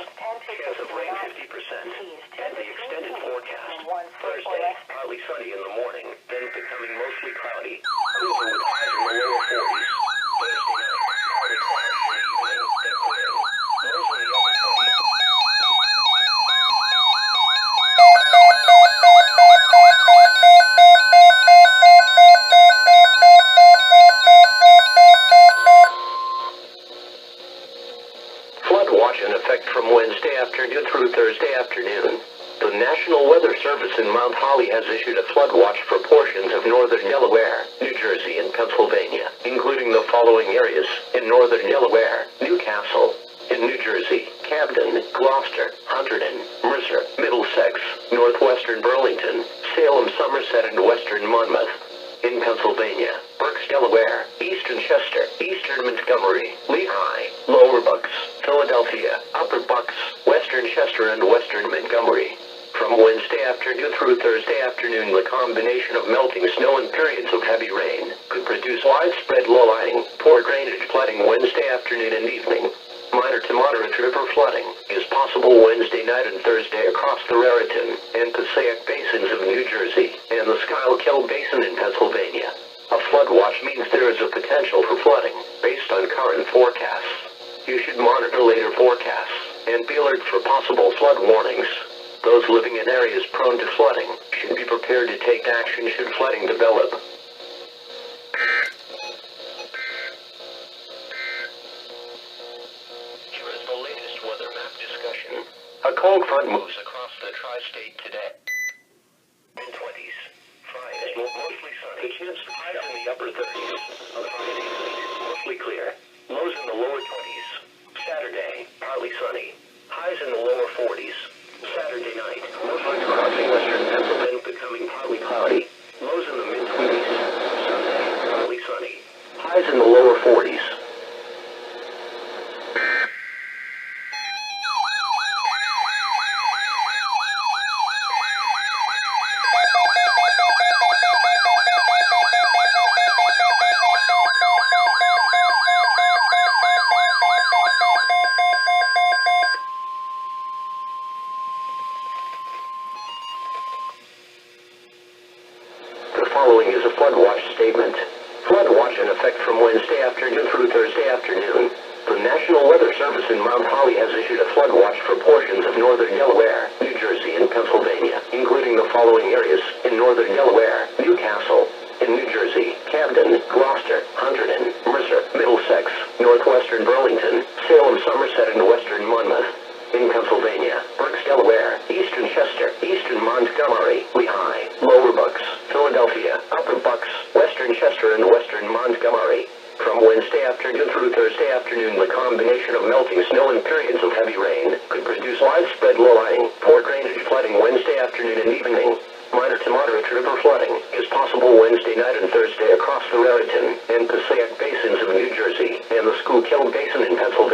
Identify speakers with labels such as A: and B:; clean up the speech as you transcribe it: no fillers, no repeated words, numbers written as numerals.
A: Chance of rain 50%. And the extended forecast. Thursday, partly sunny in the morning, then becoming mostly cloudy. Cooler with highs in the lower 40s. Thursday night, partly cloudy in the evening, then clearing. Lows in the upper 20s. Flood watch in effect from Wednesday afternoon through Thursday afternoon. The National Weather Service in Mount Holly has issued a flood watch for portions of northern Delaware, New Jersey, and Pennsylvania, including the following areas: in northern Delaware, Newcastle; in New Jersey, Camden, Gloucester, Hunterdon, Mercer, Middlesex, northwestern Burlington, Salem, Somerset, and western Monmouth; in Pennsylvania, Berks, Delaware, eastern Chester, eastern Montgomery, Lehigh, Lower Bucks, Philadelphia, Upper Bucks, western Chester, and western Montgomery. From Wednesday afternoon through Thursday afternoon, the combination of melting snow and periods of heavy rain could produce widespread low-lying, poor drainage flooding Wednesday afternoon and evening. Minor to moderate river flooding is possible Wednesday night and Thursday across the Raritan and Passaic basins of New Jersey and the Schuylkill Basin in Pennsylvania. A flood watch means there is a potential for flooding based on current forecasts. You should monitor later forecasts and be alert for possible flood warnings. Those living in areas prone to flooding should be prepared to take action should flooding develop. Here is the latest weather map discussion. A cold front moves across the tri-state today. Mid-20s. Friday, mostly sunny. The chance of highs in the upper 30s. On Friday night, mostly clear. Lows in the lower 20s. Saturday, partly sunny. Highs in the lower 40s. Saturday night, mostly crossing western Pennsylvania, becoming partly cloudy. Lows in the mid-20s. Sunday, partly sunny. Highs in the lower 40s. The following is a flood watch statement. Flood watch in effect from Wednesday afternoon through Thursday afternoon. The National Weather Service in Mount Holly has issued a flood watch for portions of northern Delaware, New Jersey, and Pennsylvania, including the following areas: in northern Delaware, Newcastle; in New Jersey, Camden, Gloucester, Hunterdon, Mercer, Middlesex, northwestern Burlington, Salem, Somerset, and western Monmouth; in Pennsylvania, Berks, Delaware, eastern Chester, eastern Montgomery, Lehigh, Lower Bucks, Philadelphia, Upper Bucks, western Chester, and western Montgomery. From Wednesday afternoon through Thursday afternoon, the combination of melting snow and periods of heavy rain could produce widespread low-lying, poor drainage flooding Wednesday afternoon and evening. Minor to moderate river flooding is possible Wednesday night and Thursday across the Raritan and Passaic basins of New Jersey and the Schuylkill Basin in Pennsylvania.